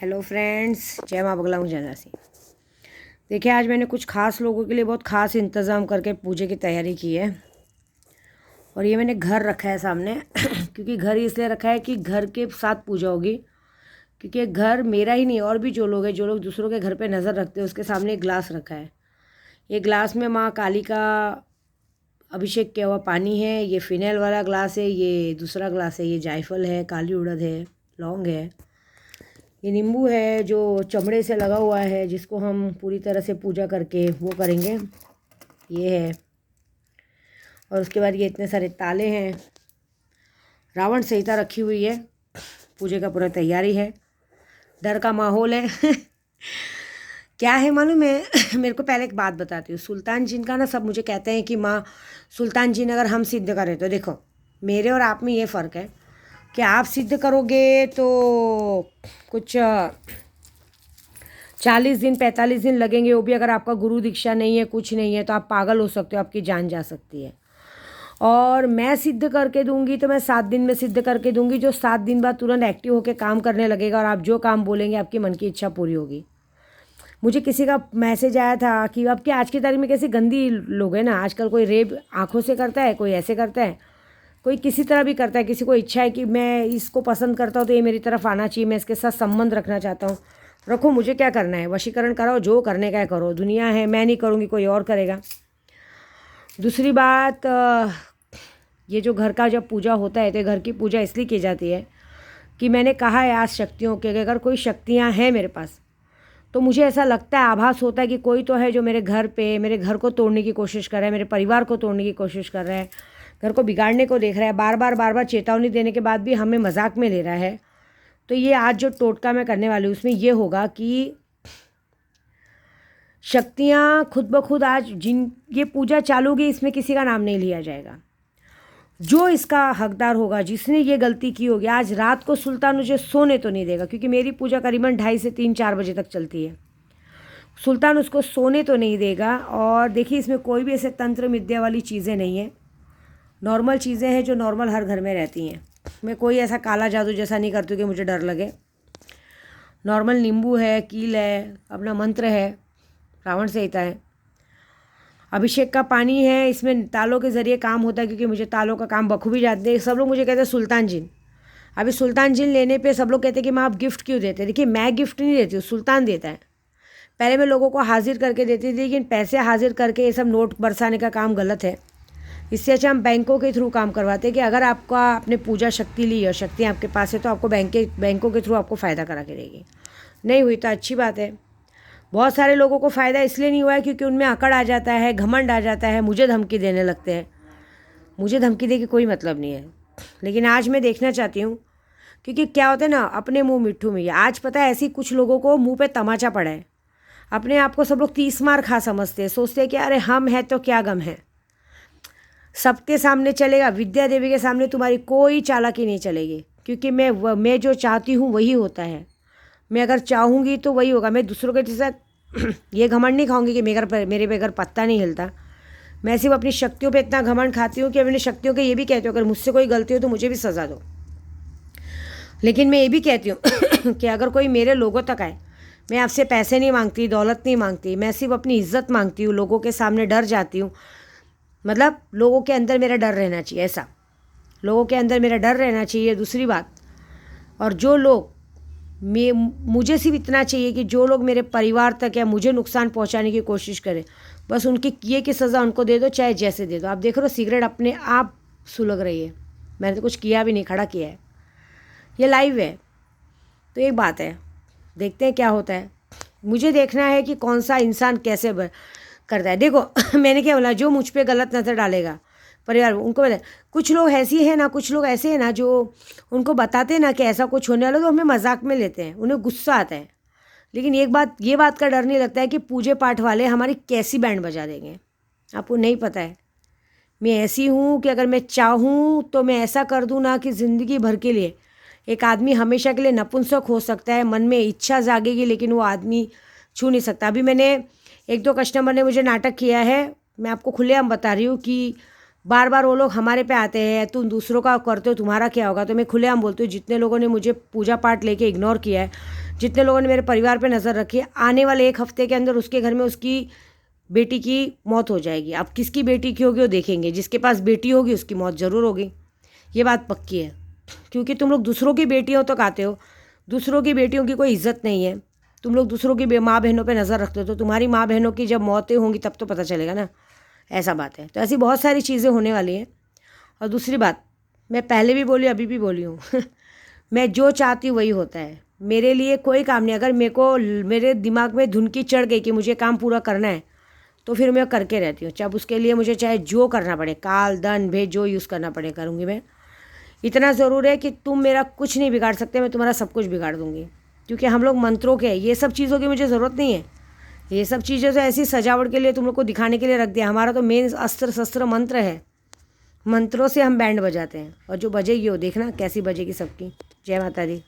Hello friends, जय माँ बगला हूँ जैसी। देखिए, आज मैंने कुछ खास लोगों के लिए बहुत ख़ास इंतज़ाम करके पूजे की तैयारी की है। और ये मैंने घर रखा है सामने क्योंकि घर इसलिए रखा है कि घर के साथ पूजा होगी। क्योंकि ये घर मेरा ही नहीं, और भी जो लोग हैं, जो लोग दूसरों के घर पे नज़र रखते हैं, उसके सामने एक ग्लास रखा है। ये ग्लास में माँ काली का अभिषेक किया हुआ पानी है। ये फिनाइल वाला ग्लास है, ये दूसरा ग्लास है, ये जायफल है, काली उड़द है, लौंग है, ये नींबू है जो चमड़े से लगा हुआ है, जिसको हम पूरी तरह से पूजा करके वो करेंगे, ये है। और उसके बाद ये इतने सारे ताले हैं। रावण संहिता रखी हुई है। पूजे का पूरा तैयारी है। डर का माहौल है क्या है मालूम है मेरे को पहले एक बात बताती हूँ। सुल्तान जिन का ना सब मुझे कहते हैं कि माँ सुल्तान जिन अगर हम सिद्ध करें तो देखो, मेरे और आप में ये फ़र्क है कि आप सिद्ध करोगे तो कुछ 40 दिन 45 दिन लगेंगे, वो भी अगर आपका गुरु दीक्षा नहीं है, कुछ नहीं है, तो आप पागल हो सकते हो, आपकी जान जा सकती है। और मैं सिद्ध करके दूंगी तो मैं 7 दिन में सिद्ध करके दूंगी, जो 7 दिन बाद तुरंत एक्टिव होकर काम करने लगेगा और आप जो काम बोलेंगे आपकी मन की इच्छा पूरी होगी। मुझे किसी का मैसेज आया था कि अब क्या आज की तारीख में कैसे गंदी लोग हैं ना, आजकल कोई रेप आँखों से करता है, कोई ऐसे करता है, कोई किसी तरह भी करता है। किसी को इच्छा है कि मैं इसको पसंद करता हूँ तो ये मेरी तरफ आना चाहिए, मैं इसके साथ संबंध रखना चाहता हूँ। रखो, मुझे क्या करना है, वशीकरण कराओ, जो करने का है करो, दुनिया है, मैं नहीं करूँगी, कोई और करेगा। दूसरी बात, ये जो घर का जब पूजा होता है तो घर की पूजा इसलिए की जाती है कि मैंने कहा है आज शक्तियों के, अगर कोई शक्तियाँ हैं मेरे पास तो मुझे ऐसा लगता है, आभास होता है कि कोई तो है जो मेरे घर पे मेरे घर को तोड़ने की कोशिश कर रहा है, मेरे परिवार को तोड़ने की कोशिश कर रहा है, घर को बिगाड़ने को देख रहा है, बार बार चेतावनी देने के बाद भी हमें मजाक में ले रहा है। तो ये आज जो टोटका मैं करने वाली हूँ उसमें ये होगा कि शक्तियाँ खुद ब खुद आज जिन ये पूजा चालू होगी, इसमें किसी का नाम नहीं लिया जाएगा। जो इसका हकदार होगा, जिसने ये गलती की होगी, आज रात को सुल्तान मुझे सोने तो नहीं देगा, क्योंकि मेरी पूजा करीबन 2:30 से 3-4 बजे तक चलती है। सुल्तान उसको सोने तो नहीं देगा। और देखिए, इसमें कोई भी ऐसे तंत्र विद्या वाली चीज़ें नहीं है, नॉर्मल चीज़ें हैं जो नॉर्मल हर घर में रहती हैं। मैं कोई ऐसा काला जादू जैसा नहीं करती कि मुझे डर लगे। नॉर्मल नींबू है, कील है, अपना मंत्र है, रावण संहिता है, अभिषेक का पानी है। इसमें तालों के ज़रिए काम होता है, क्योंकि मुझे तालों का काम बखूबी जाते हैं। सब लोग मुझे कहते हैं सुल्तान जिन। अभी सुल्तान जिन लेने पे सब लोग कहते हैं कि माँ आप गिफ्ट क्यों देते हैं। देखिए, मैं गिफ्ट नहीं देती हूँ, सुल्तान देता है। पहले मैं लोगों को हाजिर करके देती थी, लेकिन पैसे हाजिर करके ये सब नोट बरसाने का काम गलत है। इससे अच्छा हम बैंकों के थ्रू काम करवाते हैं कि अगर आपका आपने पूजा शक्ति ली और शक्ति आपके पास है तो आपको बैंकों के थ्रू आपको फ़ायदा करा के देगी। नहीं हुई तो अच्छी बात है। बहुत सारे लोगों को फ़ायदा इसलिए नहीं हुआ है क्योंकि उनमें अकड़ आ जाता है, घमंड आ जाता है, मुझे धमकी देने लगते हैं। मुझे धमकी दे के कोई मतलब नहीं है। लेकिन आज मैं देखना चाहती हूँ, क्योंकि क्या होता है ना, अपने मुँह मिट्ठू में। आज पता है, ऐसी कुछ लोगों को मुँह पे तमाचा पड़ा है। अपने आप को सब लोग 30 मार खा समझते हैं, सोचते हैं कि अरे हम हैं तो क्या गम है। सबके सामने चलेगा, विद्या देवी के सामने तुम्हारी कोई चालाकी नहीं चलेगी, क्योंकि मैं जो चाहती हूँ वही होता है। मैं अगर चाहूँगी तो वही होगा। मैं दूसरों के साथ ये घमंड नहीं खाऊंगी कि मेरे पे अगर पत्ता नहीं हिलता। मैं सिर्फ अपनी शक्तियों पे इतना घमंड खाती हूँ कि अपनी शक्तियों के ये भी कहती हूँ, अगर मुझसे कोई गलती हो तो मुझे भी सज़ा दो। लेकिन मैं ये भी कहती हूँ कि अगर कोई मेरे लोगों तक आए, मैं आपसे पैसे नहीं मांगती, दौलत नहीं मांगती, मैं सिर्फ अपनी इज्जत मांगती हूँ। लोगों के सामने डर जाती हूँ, मतलब लोगों के अंदर मेरा डर रहना चाहिए, ऐसा लोगों के अंदर मेरा डर रहना चाहिए। दूसरी बात, और जो लोग मुझे सिर्फ इतना चाहिए कि जो लोग मेरे परिवार तक या मुझे नुकसान पहुंचाने की कोशिश करें, बस उनकी किए की सज़ा उनको दे दो, चाहे जैसे दे दो। आप देख रहे हो सिगरेट अपने आप सुलग रही है, मैंने तो कुछ किया भी नहीं, खड़ा किया है, ये लाइव है। तो एक बात है, देखते हैं क्या होता है। मुझे देखना है कि कौन सा इंसान कैसे करता है। देखो मैंने क्या बोला, जो मुझ पे गलत नज़र डालेगा परिवार, उनको बता। कुछ लोग ऐसी हैं ना, कुछ लोग ऐसे हैं ना, जो उनको बताते हैं ना कि ऐसा कुछ होने वाला, तो हमें मजाक में लेते हैं, उन्हें गुस्सा आता है। लेकिन ये बात का डर नहीं लगता है कि पूजे पाठ वाले हमारी कैसी बैंड बजा देंगे। आपको नहीं पता है, मैं ऐसी हूँ कि अगर मैं चाहूँ तो मैं ऐसा कर दूँ ना कि ज़िंदगी भर के लिए एक आदमी हमेशा के लिए नपुंसक हो सकता है। मन में इच्छा जागेगी लेकिन वो आदमी छू नहीं सकता। अभी मैंने 1-2 कस्टमर ने मुझे नाटक किया है, मैं आपको खुलेआम बता रही हूँ कि बार बार वो लोग हमारे पे आते हैं, तुम दूसरों का करते हो, तुम्हारा क्या होगा। तो मैं खुलेआम बोलती हूँ, जितने लोगों ने मुझे पूजा पाठ लेके इग्नोर किया है, जितने लोगों ने मेरे परिवार पे नज़र रखी है, आने वाले 1 हफ्ते के अंदर उसके घर में उसकी बेटी की मौत हो जाएगी। अब किसकी बेटी की होगी वो देखेंगे, जिसके पास बेटी होगी उसकी मौत ज़रूर होगी, ये बात पक्की है। क्योंकि तुम लोग दूसरों की बेटियों तक आते हो, दूसरों की बेटियों की कोई इज्जत नहीं है, तुम लोग दूसरों की माँ बहनों पे नज़र रखते हो, तो तुम्हारी माँ बहनों की जब मौतें होंगी तब तो पता चलेगा ना, ऐसा बात है। तो ऐसी बहुत सारी चीज़ें होने वाली हैं। और दूसरी बात, मैं पहले भी बोली, अभी भी बोली हूँ मैं जो चाहती हूँ वही होता है। मेरे लिए कोई काम नहीं, अगर मेरे दिमाग में धुनकी चढ़ गई कि मुझे काम पूरा करना है तो फिर मैं करके रहती हूँ, चाहे उसके लिए मुझे चाहे जो करना पड़े, काल दंड भेद जो यूज़ करना पड़े करूँगी मैं। इतना ज़रूर है कि तुम मेरा कुछ नहीं बिगाड़ सकते, मैं तुम्हारा सब कुछ बिगाड़ दूँगी, क्योंकि हम लोग मंत्रों के हैं। ये सब चीज़ों की मुझे ज़रूरत नहीं है, ये सब चीज़ें तो ऐसी सजावट के लिए तुम लोग को दिखाने के लिए रख दिया। हमारा तो मेन अस्त्र शस्त्र मंत्र है, मंत्रों से हम बैंड बजाते हैं, और जो बजेगी वो देखना कैसी बजेगी सबकी। जय माता दी।